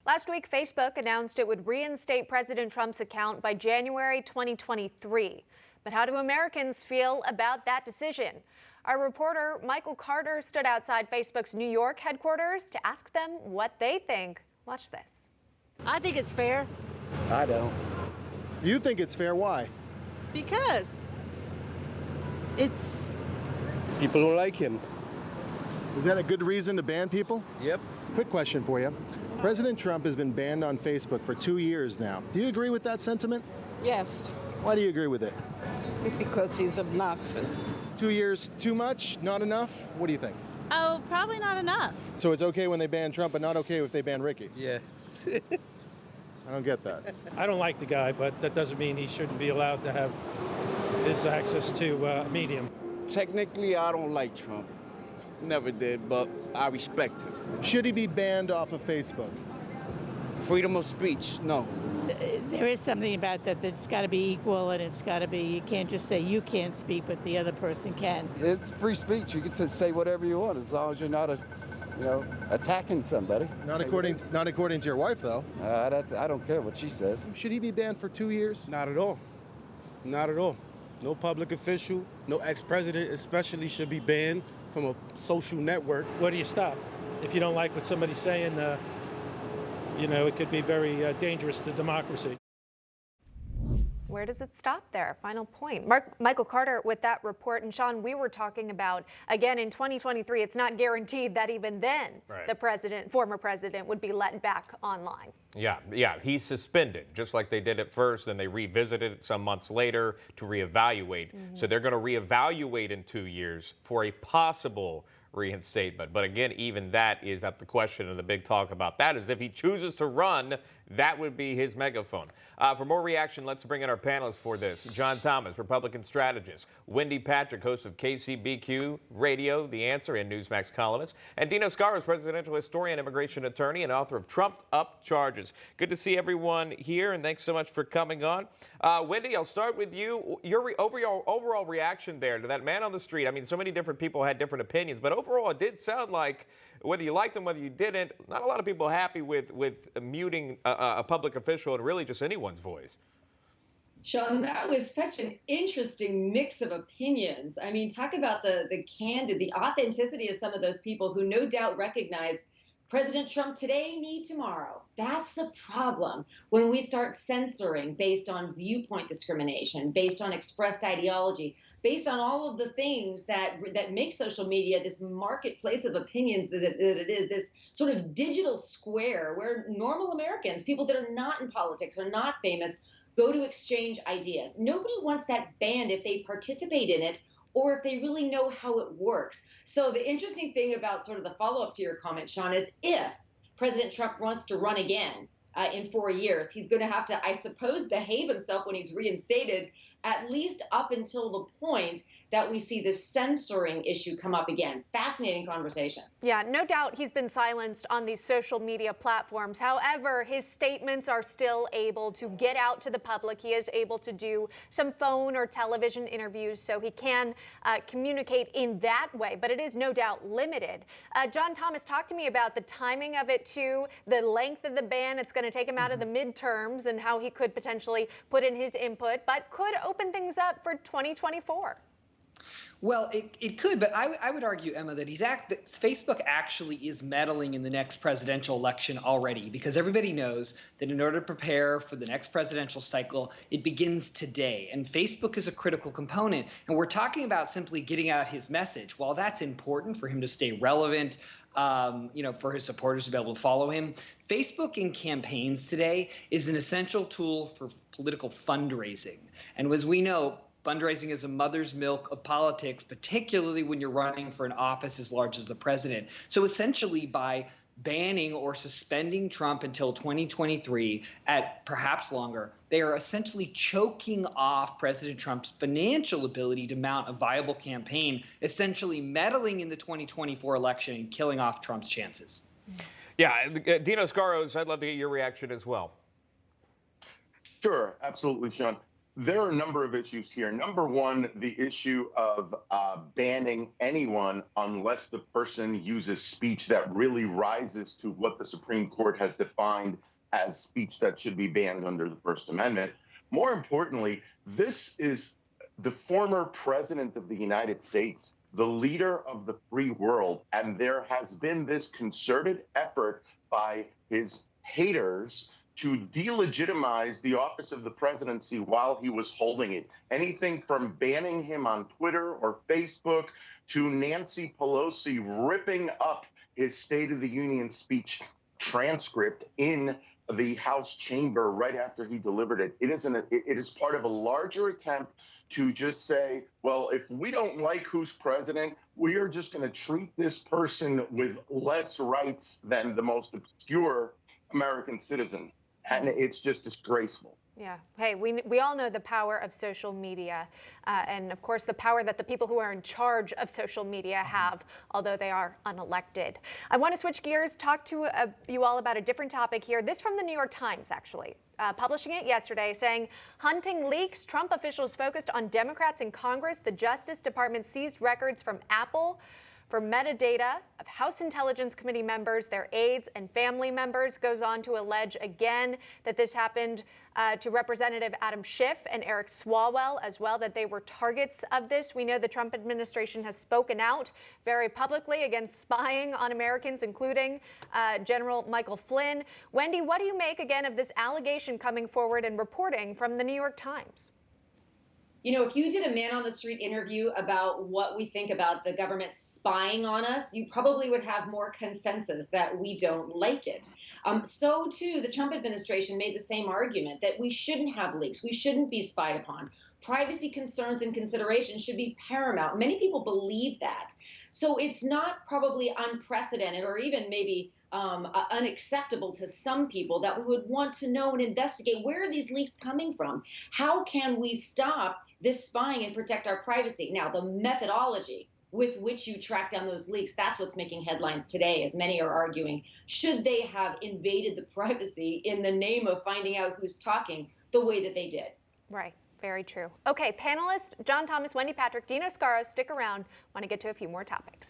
Last week, Facebook announced it would reinstate President Trump's account by January 2023. But how do Americans feel about that decision? Our reporter Michael Carter stood outside Facebook's New York headquarters to ask them what they think. Watch this. I think it's fair. I don't. You think it's fair? Why? Because it's... People don't like him. Is that a good reason to ban people? Yep. Quick question for you. President Trump has been banned on Facebook for 2 years now. Do you agree with that sentiment? Yes, Why do you agree with it? because he's obnoxious. 2 years too much? Not enough? What do you think? Oh, probably not enough. So it's okay when they ban Trump, but not okay if they ban Ricky? Yes. I don't get that. I don't like the guy, but that doesn't mean he shouldn't be allowed to have his access to a medium. Technically, I don't like Trump. Never did, but I respect him. Should he be banned off of Facebook? Freedom of speech, no. There is something about that that's got to be equal, and it's got to be, you can't just say you can't speak, but the other person can. It's free speech. You can say whatever you want as long as you're not, attacking somebody. Not according to your wife, though. I don't care what she says. Should he be banned for 2 years? Not at all. Not at all. No public official, no ex-president especially should be banned from a social network. Where do you stop? If you don't like what somebody's saying, it could be very dangerous to democracy. Where does it stop there? Final point. Michael Carter with that report. And Sean, we were talking about, again, in 2023, it's not guaranteed that even then the former president would be let back online. Yeah, he's suspended, just like they did at first. Then they revisited it some months later to reevaluate. So they're going to reevaluate in 2 years for a possible reinstatement. But again, even that is up the question, and the big talk about that is if he chooses to run, that would be his megaphone. For more reaction, let's bring in our panelists for this. John Thomas, Republican strategist. Wendy Patrick, host of KCBQ Radio, The Answer, and Newsmax columnist. And Dino Scaros, presidential historian, immigration attorney, and author of Trumped Up Charges. Good to see everyone here, and thanks so much for coming on. Wendy, I'll start with you. Your overall reaction there to that man on the street. I mean, so many different people had different opinions, but overall it did sound like, whether you liked him, whether you didn't, not a lot of people happy with muting a public official and really just anyone's voice. Sean, that was such an interesting mix of opinions. I mean, talk about the candid, the authenticity of some of those people who no doubt recognize President Trump today, me tomorrow. That's the problem when we start censoring based on viewpoint discrimination, based on expressed ideology, based on all of the things that make social media this marketplace of opinions that it is, this sort of digital square where normal Americans, people that are not in politics, are not famous, go to exchange ideas. Nobody wants that banned if they participate in it or if they really know how it works. So the interesting thing about sort of the follow-up to your comment, Sean, is if President Trump wants to run again in 4 years, he's going to have to, I suppose, behave himself when he's reinstated, at least up until the point that we see this censoring issue come up again. Fascinating conversation. Yeah, no doubt he's been silenced on these social media platforms. However, his statements are still able to get out to the public. He is able to do some phone or television interviews, so he can communicate in that way, but it is no doubt limited. John Thomas, talk to me about the timing of it too, the length of the ban. It's going to take him out of the midterms and how he could potentially put in his input, but could open things up for 2024. Well, it could, but I would argue, Emma, that that Facebook actually is meddling in the next presidential election already, because everybody knows that in order to prepare for the next presidential cycle, it begins today. And Facebook is a critical component. And we're talking about simply getting out his message. While that's important for him to stay relevant, for his supporters to be able to follow him, Facebook in campaigns today is an essential tool for political fundraising. And as we know, fundraising is a mother's milk of politics, particularly when you're running for an office as large as the president. So essentially, by banning or suspending Trump until 2023, at perhaps longer, they are essentially choking off President Trump's financial ability to mount a viable campaign, essentially meddling in the 2024 election and killing off Trump's chances. Yeah, Dino Scaros, I'd love to get your reaction as well. Sure, absolutely, Sean. There are a number of issues here. Number one, the issue of banning anyone unless the person uses speech that really rises to what the Supreme Court has defined as speech that should be banned under the First Amendment. More importantly, this is the former president of the United States, the leader of the free world, and there has been this concerted effort by his haters to delegitimize the office of the presidency while he was holding it. Anything from banning him on Twitter or Facebook to Nancy Pelosi ripping up his State of the Union speech transcript in the House chamber right after he delivered it. It is part of a larger attempt to just say, well, if we don't like who's president, we are just going to treat this person with less rights than the most obscure American citizen. And it's just disgraceful. Yeah. Hey, we all know the power of social media and, of course, the power that the people who are in charge of social media have, although they are unelected. I want to switch gears, talk to you all about a different topic here. This from the New York Times, actually, publishing it yesterday, saying, hunting leaks, Trump officials focused on Democrats in Congress. The Justice Department seized records from Apple for metadata of House Intelligence Committee members, their aides, and family members. Goes on to allege again that this happened to Representative Adam Schiff and Eric Swalwell as well, that they were targets of this. We know the Trump administration has spoken out very publicly against spying on Americans, including General Michael Flynn. Wendy, what do you make again of this allegation coming forward and reporting from the New York Times? You know, if you did a man on the street interview about what we think about the government spying on us, you probably would have more consensus that we don't like it. So, too, the Trump administration made the same argument that we shouldn't have leaks. We shouldn't be spied upon. Privacy concerns and considerations should be paramount. Many people believe that. So it's not probably unprecedented or even maybe unacceptable to some people that we would want to know and investigate, where are these leaks coming from? How can we stop this spying and protect our privacy? Now, the methodology with which you track down those leaks, that's what's making headlines today, as many are arguing. Should they have invaded the privacy in the name of finding out who's talking the way that they did? Right. Very true. Okay, panelists John Thomas, Wendy Patrick, Dino Scaro, stick around. Want to get to a few more topics.